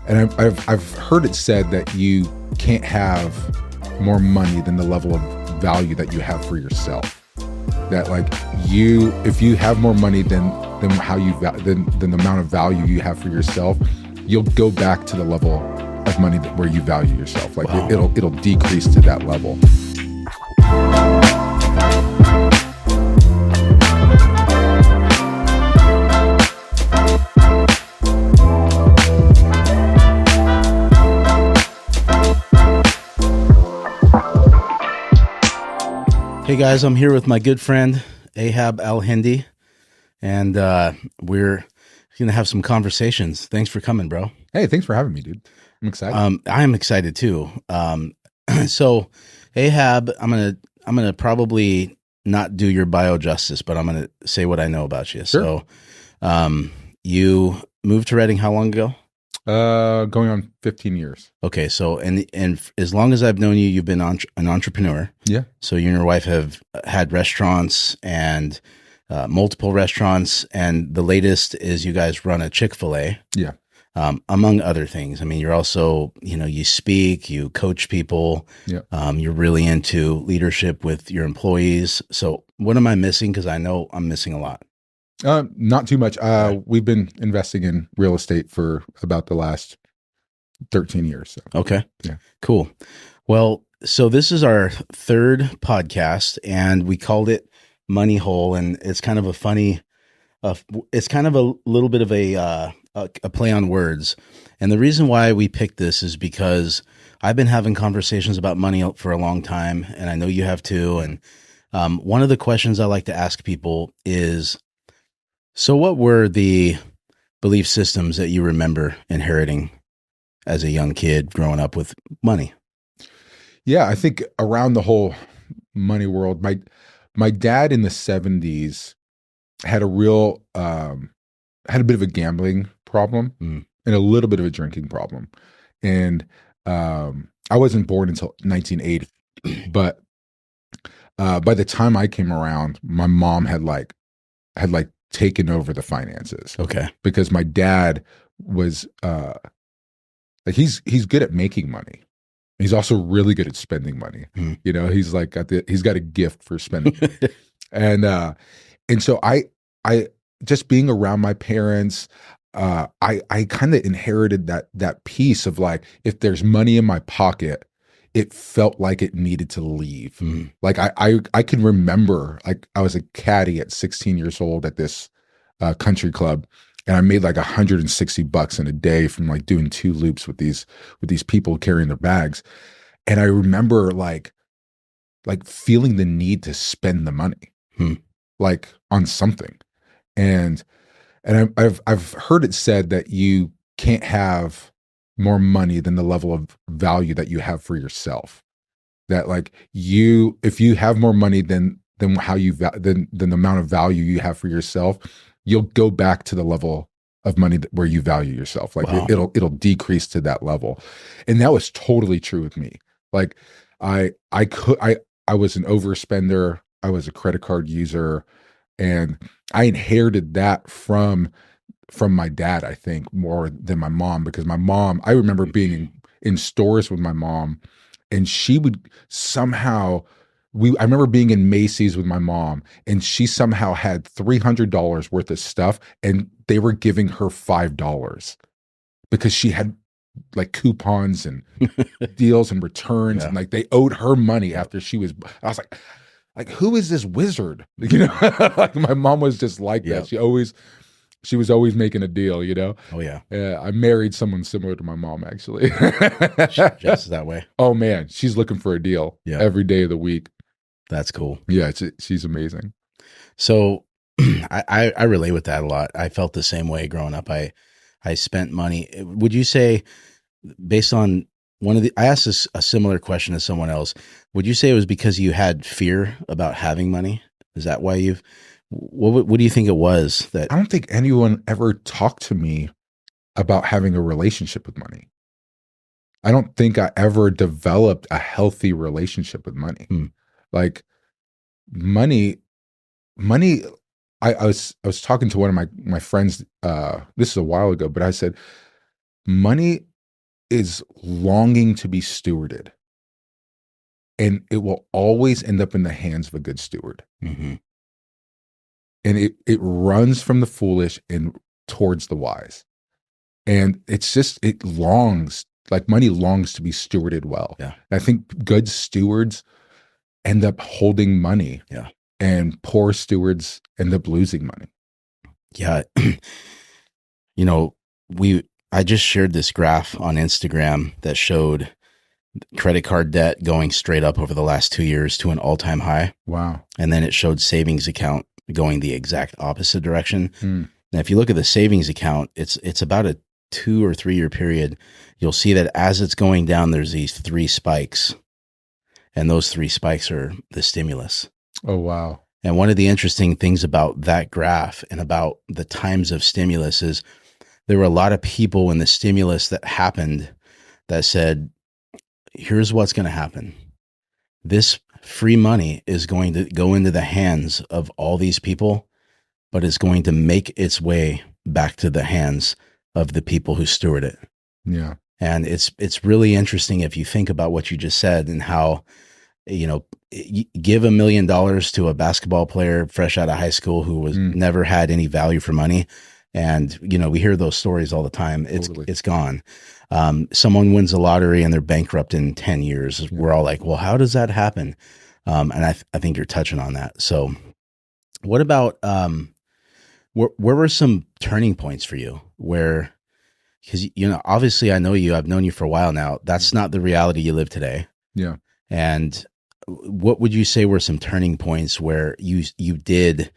And I've heard it said that you can't have more money than the level of value that you have for yourself. That like if you have more money than the amount of value you have for yourself, you'll go back to the level of money where you value yourself. Like wow. it'll decrease to that level. Hey guys, I'm here with my good friend Ahab Alhindi, and we're going to have some conversations. Thanks for coming, bro. Hey, thanks for having me, dude. I'm excited. I'm excited too. So Ahab, I'm gonna probably not do your bio justice, but I'm gonna say what I know about you. Sure. So, you moved to Reading how long ago? Going on 15 years. Okay, so and as long as I've known you, you've been an entrepreneur. Yeah. So you and your wife have had restaurants and multiple restaurants, and the latest is you guys run a Chic-fil-A. Yeah. Among other things. I mean, you're also, you speak, you coach people. Yeah. You're really into leadership with your employees. So what am I missing? Because I know I'm missing a lot. Not too much. We've been investing in real estate for about the last 13 years. So. Okay. Yeah. Cool. Well, so this is our third podcast, and we called it Money Hole, and it's kind of a funny, it's kind of a little bit of a play on words. And the reason why we picked this is because I've been having conversations about money for a long time, and I know you have too. And one of the questions I like to ask people is, so what were the belief systems that you remember inheriting as a young kid growing up with money? Yeah, I think around the whole money world, my dad in the 70s had a real had a bit of a gambling problem and a little bit of a drinking problem. And I wasn't born until 1980, but by the time I came around, my mom had taken over the finances. Okay. Because my dad was he's good at making money. He's also really good at spending money. He's he's got a gift for spending. and so I just being around my parents, I kind of inherited that piece of like, if there's money in my pocket, it felt like it needed to leave. Like I can remember, like I was a caddy at 16 years old at this country club, and I made like $160 in a day from like doing 2 loops with these people carrying their bags. And I remember like feeling the need to spend the money, like on something. And I've heard it said that you can't have more money than the level of value that you have for yourself. That like if you have more money than the amount of value you have for yourself, you'll go back to the level of money where you value yourself. Like wow. it'll decrease to that level. And that was totally true with me. Like I was an overspender. I was a credit card user, and I inherited that from my dad, I think, more than my mom, because my mom, I remember being in stores with my mom, and she would somehow, I remember being in Macy's with my mom, and she somehow had $300 worth of stuff, and they were giving her $5 because she had like coupons and deals and returns, and like they owed her money after she was, I was like, who is this wizard? Like my mom was just like that. She was always making a deal, Oh yeah. Yeah. I married someone similar to my mom, actually. Just that way. Oh man, she's looking for a deal every day of the week. That's cool. Yeah, she's amazing. So I relate with that a lot. I felt the same way growing up. I spent money. Would you say, based on I asked a similar question to someone else, would you say it was because you had fear about having money? Is that why what do you think it was that? I don't think anyone ever talked to me about having a relationship with money. I don't think I ever developed a healthy relationship with money. Like money, I was talking to one of my friends, this is a while ago, but I said, money is longing to be stewarded, and it will always end up in the hands of a good steward. Mm-hmm. And it runs from the foolish and towards the wise. And it's just, it longs, like money longs to be stewarded well. Yeah. And I think good stewards end up holding money. Yeah. And poor stewards end up losing money. Yeah. You know, I just shared this graph on Instagram that showed credit card debt going straight up over the last 2 years to an all-time high. Wow. And then it showed savings account going the exact opposite direction. Mm. Now, if you look at the savings account, it's about a 2 or 3 year period. You'll see that as it's going down, there's these 3 spikes. And those 3 spikes are the stimulus. Oh, wow. And one of the interesting things about that graph and about the times of stimulus is there were a lot of people when the stimulus that happened that said, here's what's going to happen. This free money is going to go into the hands of all these people, but it's going to make its way back to the hands of the people who steward it. Yeah. And it's really interesting if you think about what you just said and how, you know, give $1 million to a basketball player fresh out of high school who was never had any value for money. And, you know, we hear those stories all the time. It's gone. Someone wins the lottery and they're bankrupt in 10 years. Yeah. We're all like, well, how does that happen? And I think you're touching on that. So what about, where were some turning points for you where, because, you know, obviously I know you, I've known you for a while now. That's not the reality you live today. Yeah. And what would you say were some turning points where you did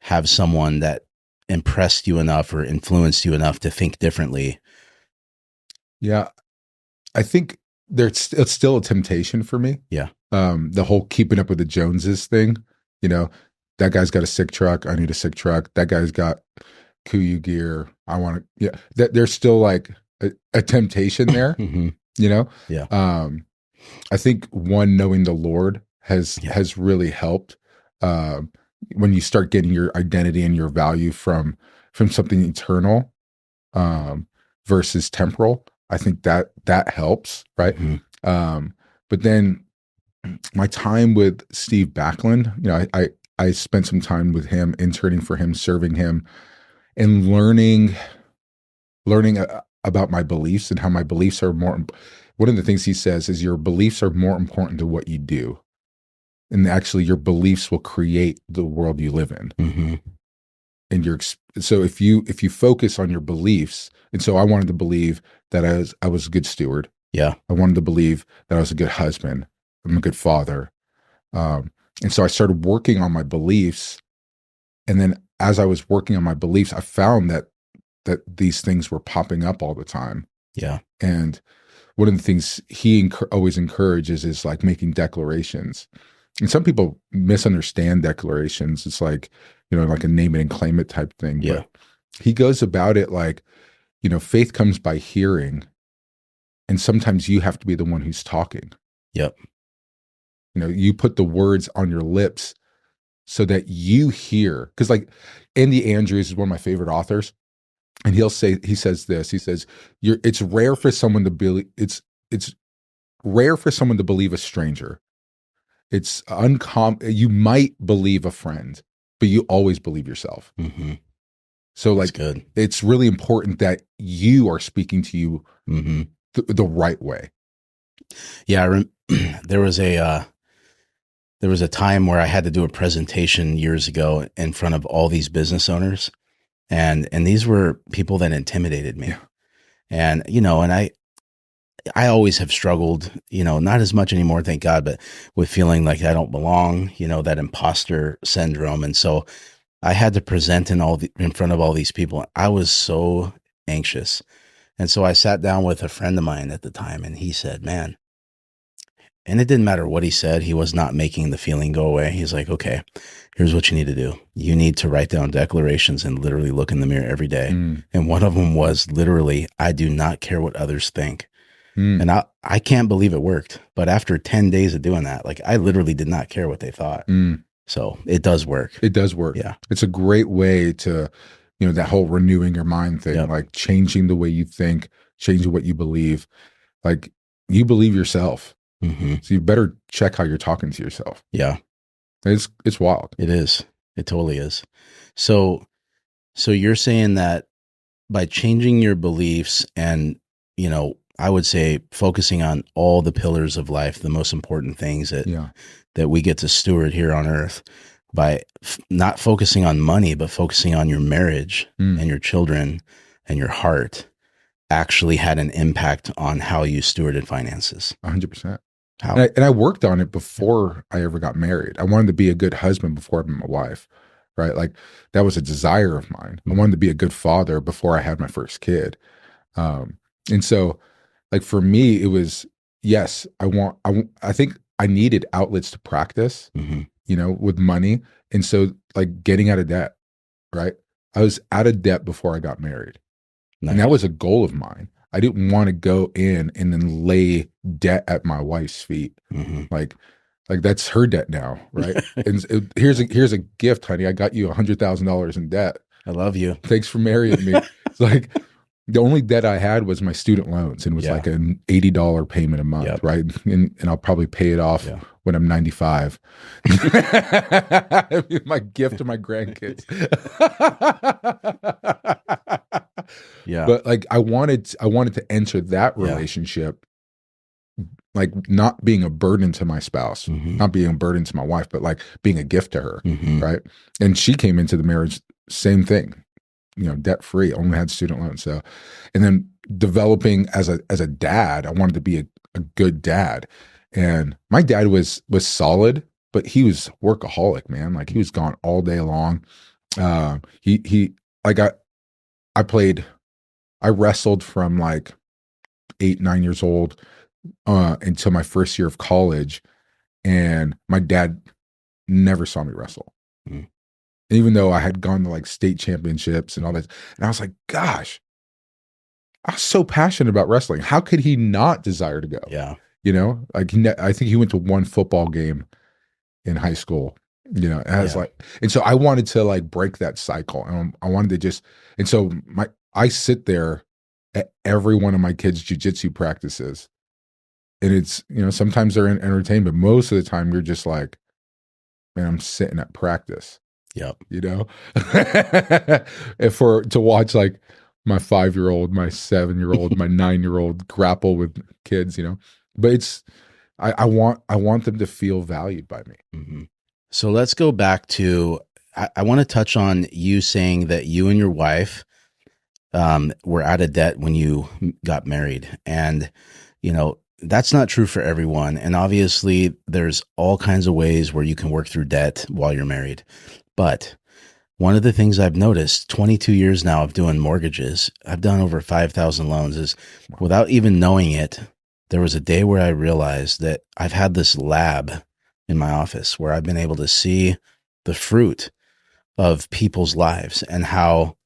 have someone that impressed you enough or influenced you enough to think differently? Yeah. I think it's still a temptation for me. Yeah. The whole keeping up with the Joneses thing, you know, that guy's got a sick truck. I need a sick truck. That guy's got Kuyu gear. I want to, yeah, that there's still like a temptation there, Mm-hmm. you know? Yeah. I think knowing the Lord has really helped. When you start getting your identity and your value from something eternal, versus temporal, I think that helps. Right. Mm-hmm. But then my time with Steve Backlund, you know, I spent some time with him, interning for him, serving him, and learning about my beliefs and how my beliefs are more. One of the things he says is your beliefs are more important to what you do. And actually your beliefs will create the world you live in. Mm-hmm. And so if you focus on your beliefs, and so I wanted to believe that I was a good steward. Yeah. I wanted to believe that I was a good husband. I'm a good father. And so I started working on my beliefs. And then as I was working on my beliefs, I found that these things were popping up all the time. Yeah. And one of the things he always encourages is like making declarations. And some people misunderstand declarations. It's like, you know, like a name it and claim it type thing. Yeah. But he goes about it like, you know, faith comes by hearing. And sometimes you have to be the one who's talking. Yep. You know, you put the words on your lips so that you hear. Because like Andy Andrews is one of my favorite authors. And he says this, he says, it's rare for someone to believe, it's rare for someone to believe a stranger. It's uncommon. You might believe a friend, but you always believe yourself. Mm-hmm. So like, good. It's really important that you are speaking to you mm-hmm. the right way. Yeah. There was a time where I had to do a presentation years ago in front of all these business owners. And these were people that intimidated me. Yeah. And, you know, and I always have struggled, you know, not as much anymore, thank God, but with feeling like I don't belong, you know, that imposter syndrome. And so I had to present in front of all these people. I was so anxious. And so I sat down with a friend of mine at the time and he said, man, and it didn't matter what he said. He was not making the feeling go away. He's like, okay, here's what you need to do. You need to write down declarations and literally look in the mirror every day. And one of them was literally, I do not care what others think. And I can't believe it worked. But after 10 days of doing that, like I literally did not care what they thought. So it does work. It does work. Yeah. It's a great way to, you know, that whole renewing your mind thing, Yep. like changing the way you think, changing what you believe. Like, you believe yourself. Hmm. So you better check how you're talking to yourself. Yeah, It's wild. it is. It totally is. So, so you're saying that by changing your beliefs and, I would say focusing on all the pillars of life, the most important things Yeah. that we get to steward here on earth, by not focusing on money, but focusing on your marriage and your children and your heart, actually had an impact on how you stewarded finances. 100%. How? And I worked on it before I ever got married. I wanted to be a good husband before I met my wife, right? Like, that was a desire of mine. I wanted to be a good father before I had my first kid. And so, like, for me, it was, yes, I think I needed outlets to practice, Hmm. with money. And so, like, getting out of debt, right? I was out of debt before I got married. Nice. And that was a goal of mine. I didn't want to go in and then lay debt at my wife's feet. Hmm. Like that's her debt now, right? And here's a gift, honey. I got you $100,000 in debt. I love you. Thanks for marrying me. It's like, the only debt I had was my student loans, and it was like an $80 payment a month, right? And I'll probably pay it off when I'm 95. My gift to my grandkids. Yeah. But like, I wanted to enter that relationship, like, not being a burden to my spouse, not being a burden to my wife, but like being a gift to her, right? And she came into the marriage, same thing, debt free, only had student loans. So, and then developing as a dad, I wanted to be a good dad. And my dad was solid, but he was workaholic, man. Like, he was gone all day long. He like, I wrestled from like 8, 9 years old until my first year of college, and my dad never saw me wrestle. Even though I had gone to like state championships and all that. And I was like, gosh, I was so passionate about wrestling. How could he not desire to go? Yeah. Like, I think he went to one football game in high school, and I was like, and so I wanted to like break that cycle. And I wanted to just, and so I sit there at every one of my kids' jujitsu practices. And it's, sometimes they're in entertainment. Most of the time you're just like, man, I'm sitting at practice. Yep. And to watch like my 5-year-old, my 7-year-old, my 9-year-old grapple with kids, but it's, I want them to feel valued by me. Mm-hmm. So let's go back to, I want to touch on you saying that you and your wife were out of debt when you got married. And, that's not true for everyone. And obviously there's all kinds of ways where you can work through debt while you're married. But one of the things I've noticed, 22 years now of doing mortgages, I've done over 5,000 loans, is without even knowing it, there was a day where I realized that I've had this lab in my office where I've been able to see the fruit of people's lives and how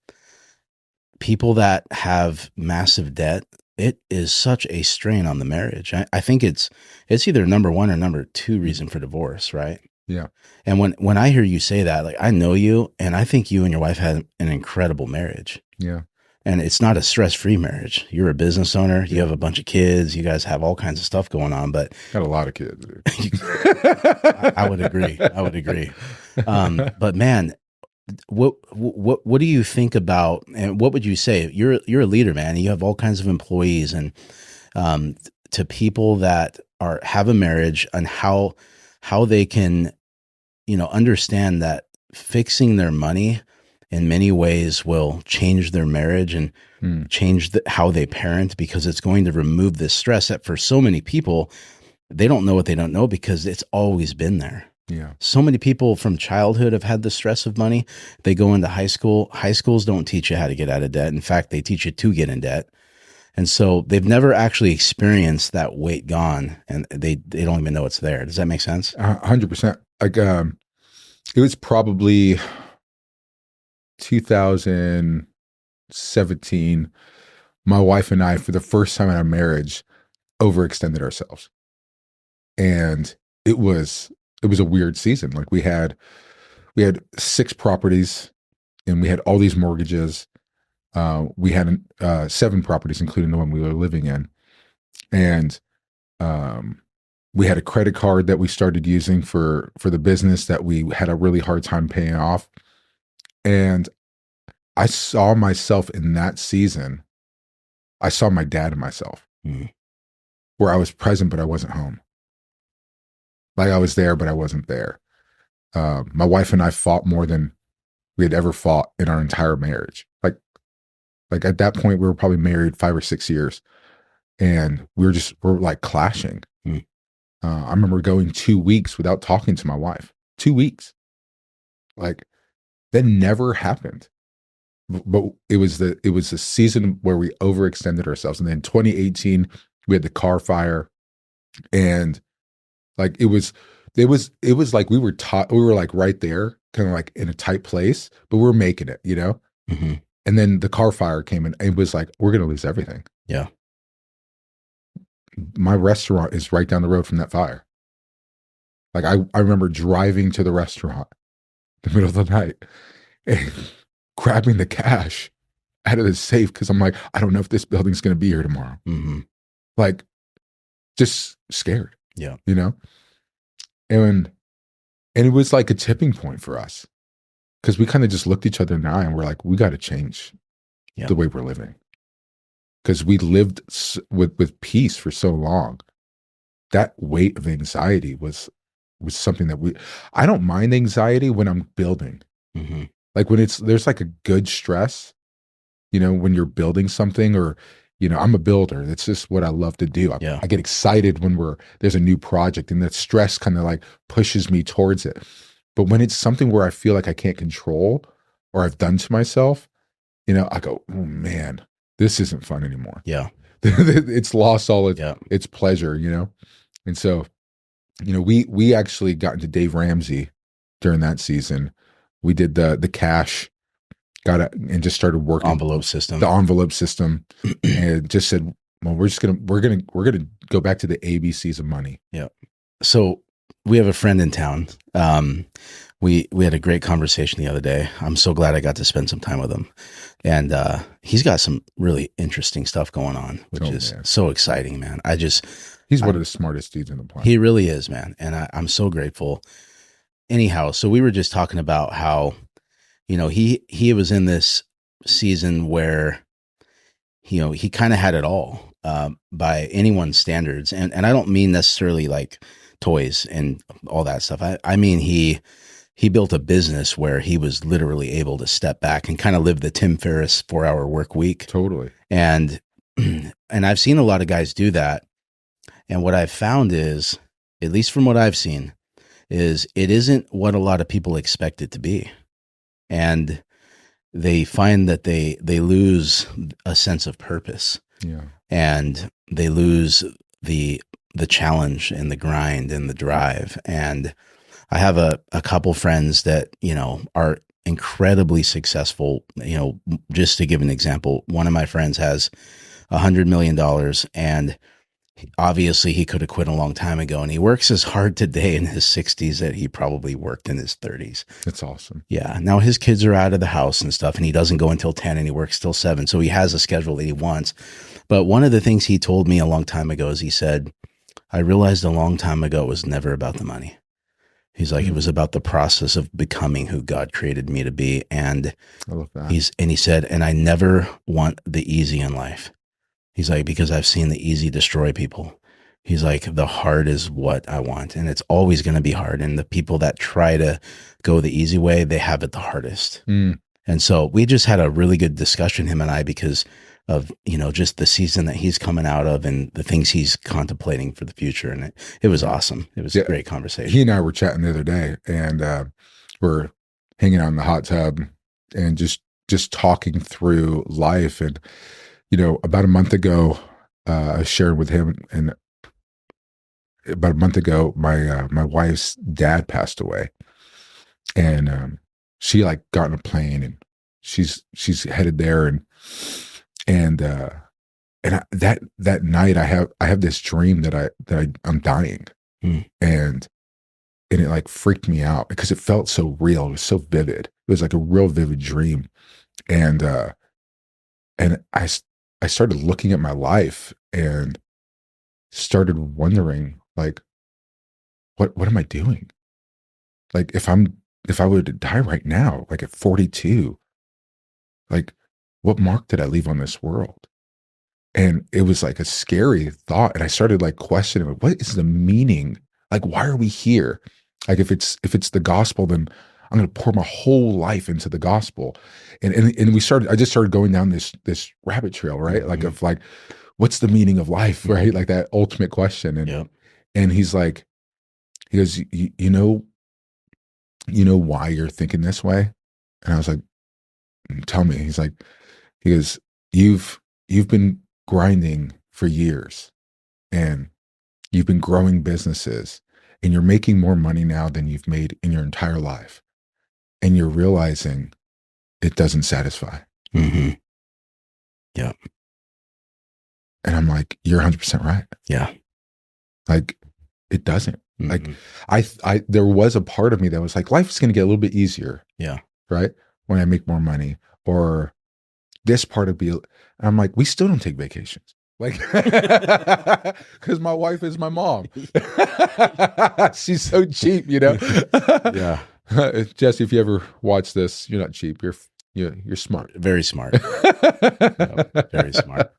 people that have massive debt, it is such a strain on the marriage. I think it's either number one or number two reason for divorce, right? Yeah. And when I hear you say that, like, I know you, and I think you and your wife had an incredible marriage. Yeah. And it's not a stress-free marriage. You're a business owner. You have a bunch of kids. You guys have all kinds of stuff going on, but got a lot of kids, dude. I would agree. But man, what do you think about, and what would you say? You're a leader, man. You have all kinds of employees, and to people that have a marriage, and how they can, understand that fixing their money in many ways will change their marriage and change how they parent, because it's going to remove this stress that for so many people, they don't know what they don't know because it's always been there. Yeah. So many people from childhood have had the stress of money. They go into high school. High schools don't teach you how to get out of debt. In fact, they teach you to get in debt. And so they've never actually experienced that weight gone, and they don't even know it's there. Does that make sense? 100%. Like, it was probably 2017. My wife and I, for the first time in our marriage, overextended ourselves. And it was a weird season. Like, we had 6 properties, and we had all these mortgages. We had 7 properties, including the one we were living in. And we had a credit card that we started using for the business that we had a really hard time paying off. And I saw myself in that season. I saw my dad and myself, where I was present, but I wasn't home. Like I was there, but I wasn't there. My wife and I fought more than we had ever fought in our entire marriage. Like at that point, we were probably married 5 or 6 years, and we're like clashing. I remember going 2 weeks without talking to my wife. 2 weeks. Like that never happened. But it was the season where we overextended ourselves. And then 2018, we had the car fire, and like it was like we were like right there, kind of like in a tight place, but we're making it, you know? Mm-hmm. And then the car fire came, and it was like, we're going to lose everything. Yeah. My restaurant is right down the road from that fire. Like I remember driving to the restaurant in the middle of the night and grabbing the cash out of the safe, because I'm like, I don't know if this building's going to be here tomorrow. Mm-hmm. Like, just scared. Yeah. You know? And it was like a tipping point for us, because we kind of just looked each other in the eye and we're like, we got to change the way we're living. Because we lived with peace for so long. That weight of anxiety was something that I don't mind anxiety when I'm building. Mm-hmm. Like when there's like a good stress, you know, when you're building something, or, you know, I'm a builder. That's just what I love to do. I get excited when there's a new project, and that stress kind of like pushes me towards it. But when it's something where I feel like I can't control, or I've done to myself, you know, I go, oh man, this isn't fun anymore. Yeah. It's lost all its pleasure, you know? And so, you know, we actually got into Dave Ramsey during that season. We did the cash, and just started working the envelope system, and just said, well, we're gonna go back to the ABCs of money. Yeah. So we have a friend in town. We had a great conversation the other day. I'm so glad I got to spend some time with him. And he's got some really interesting stuff going on, which is so exciting, man. He's one of the smartest dudes in the planet. He really is, man. And I'm so grateful. Anyhow, so we were just talking about how, you know, he was in this season where, you know, he kind of had it all by anyone's standards. And I don't mean necessarily like toys and all that stuff. I mean, he built a business where he was literally able to step back and kind of live the Tim Ferriss 4-hour work week. Totally. And I've seen a lot of guys do that. And what I've found is, at least from what I've seen, is it isn't what a lot of people expect it to be. And they find that they lose a sense of purpose. Yeah. And they lose the challenge and the grind and the drive. And I have a couple friends that, you know, are incredibly successful. You know, just to give an example, one of my friends has $100 million, and obviously he could have quit a long time ago, and he works as hard today in his 60s that he probably worked in his 30s. That's awesome. Yeah. Now his kids are out of the house and stuff, and he doesn't go until 10 and he works till 7. So he has a schedule that he wants. But one of the things he told me a long time ago is he said, I realized a long time ago it was never about the money. He's like, it was about the process of becoming who God created me to be. And I love that. He said, and I never want the easy in life. He's like, because I've seen the easy destroy people. He's like, the hard is what I want. And it's always going to be hard. And the people that try to go the easy way, they have it the hardest. And so we just had a really good discussion, him and I, because of, you know, just the season that he's coming out of and the things he's contemplating for the future. And it was awesome. It was a great conversation. He and I were chatting the other day, and we're hanging out in the hot tub and just talking through life. And, you know, about a month ago, I shared with him, and about a month ago, my wife's dad passed away, and she like got on a plane, and she's headed there, and that night I have this dream that I'm dying, and it like freaked me out because it felt so real. It was so vivid. It was like a real vivid dream, and I started looking at my life, and started wondering, like, what am I doing? Like, if I were to die right now, like at 42, like, what mark did I leave on this world? And it was like a scary thought. And I started like questioning, what is the meaning? Like, why are we here? Like, if it's the gospel, then I'm going to pour my whole life into the gospel. And I just started going down this rabbit trail, right? Like, of like, what's the meaning of life, right? Like that ultimate question. And he's like, he goes, you know why you're thinking this way? And I was like, tell me. He goes, you've been grinding for years, and you've been growing businesses, and you're making more money now than you've made in your entire life. And you're realizing it doesn't satisfy. Mm-hmm. Yeah. And I'm like, you're 100% right. Yeah. Like, it doesn't. Mm-hmm. Like, I there was a part of me that was like, life's going to get a little bit easier. Yeah. Right. When I make more money, or this part of and I'm like, we still don't take vacations. Like, because my wife is my mom. She's so cheap, you know? Yeah. Jesse, if you ever watch this, you're not cheap. You're smart. Very smart. Very smart.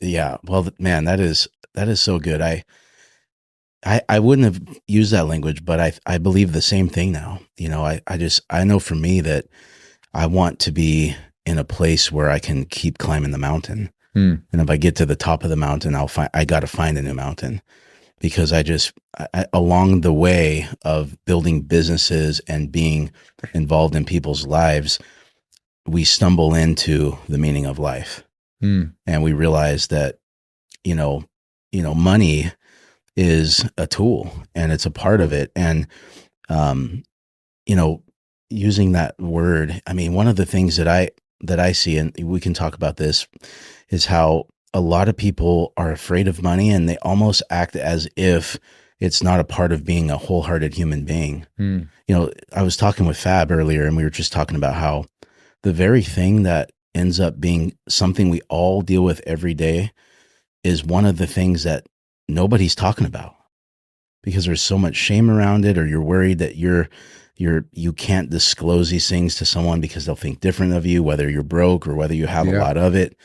Yeah. Well, man, that is so good. I wouldn't have used that language, but I believe the same thing now. You know, I know for me that I want to be in a place where I can keep climbing the mountain. And if I get to the top of the mountain, I got to find a new mountain, because along the way of building businesses and being involved in people's lives, we stumble into the meaning of life. And we realize that, money is a tool and it's a part of it. And, using that word, I mean, one of the things that I see, and we can talk about this, is how a lot of people are afraid of money, and they almost act as if it's not a part of being a wholehearted human being. I was talking with Fab earlier, and we were just talking about how the very thing that ends up being something we all deal with every day is one of the things that nobody's talking about, because there's so much shame around it, or you're worried that you can't disclose these things to someone because they'll think different of you, whether you're broke or whether you have a lot of it.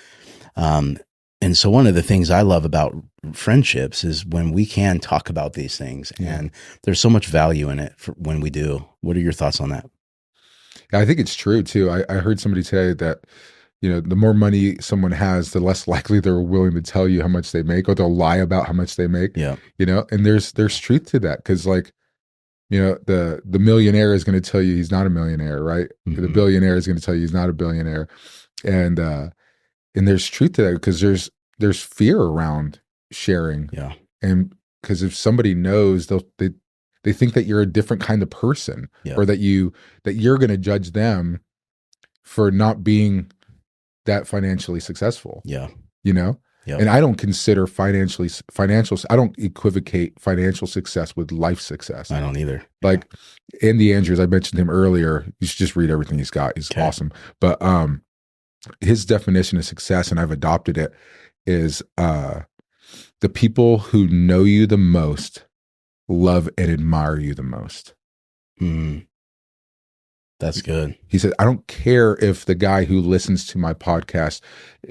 And so one of the things I love about friendships is when we can talk about these things, and there's so much value in it when we do. What are your thoughts on that? Yeah, I think it's true too. I heard somebody say that, the more money someone has, the less likely they're willing to tell you how much they make, or they'll lie about how much they make. Yeah. And there's truth to that. 'Cause like, the millionaire is going to tell you he's not a millionaire, right? The billionaire is going to tell you he's not a billionaire. And there's truth to that, because there's fear around sharing. Yeah. And because if somebody knows, they think that you're a different kind of person, or that you're going to judge them for not being that financially successful. Yeah. Yep. And I don't consider I don't equivocate financial success with life success. I don't either. Like Andy Andrews, I mentioned him earlier. You should just read everything he's got. He's awesome. But his definition of success, and I've adopted it, is the people who know you the most love and admire you the most. That's good. He said, I don't care if the guy who listens to my podcast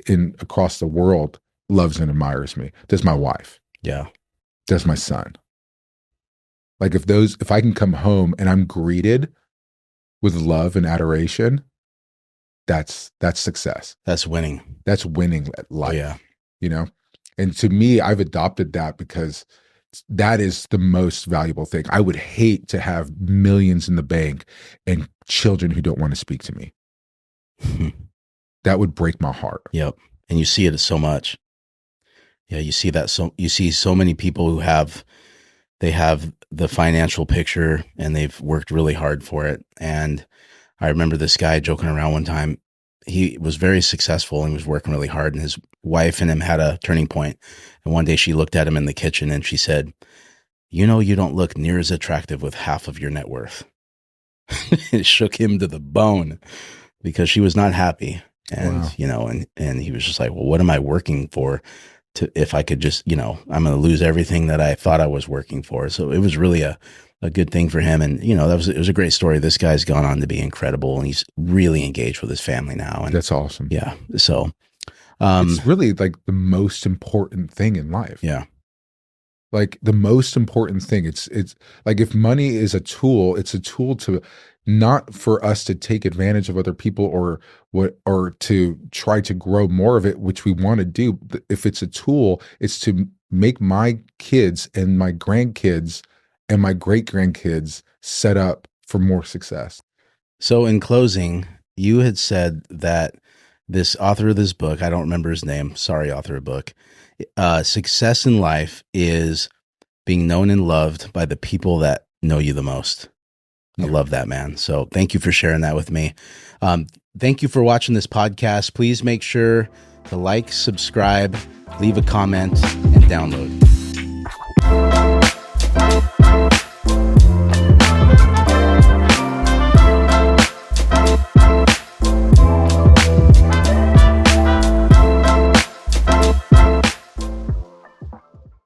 across the world loves and admires me. Does my wife? Yeah. Does my son? Like, if I can come home and I'm greeted with love and adoration, that's success. That's winning. That's winning at life. Oh, yeah. And to me, I've adopted that, because that is the most valuable thing. I would hate to have millions in the bank and children who don't want to speak to me. That would break my heart. Yep. And you see it so much. Yeah, you see that. So you see so many people who have the financial picture, and they've worked really hard for it. And I remember this guy joking around one time. He was very successful and was working really hard, and his wife and him had a turning point. And one day she looked at him in the kitchen and she said, you don't look near as attractive with half of your net worth. It shook him to the bone, because she was not happy. And, wow. and he was just like, well, what am I working for if I could just, I'm going to lose everything that I thought I was working for. So it was really a good thing for him. And, it was a great story. This guy's gone on to be incredible, and he's really engaged with his family now. And that's awesome. Yeah. So it's really like the most important thing in life. Yeah. Like the most important thing. It's like, if money is a tool, it's a tool to, not for us to take advantage of other people or to try to grow more of it, which we want to do. If it's a tool, it's to make my kids and my grandkids and my great grandkids set up for more success. So in closing, you had said that this author of this book, I don't remember his name, sorry, author of book, success in life is being known and loved by the people that know you the most. I love that, man. So thank you for sharing that with me. Thank you for watching this podcast. Please make sure to like, subscribe, leave a comment, and download.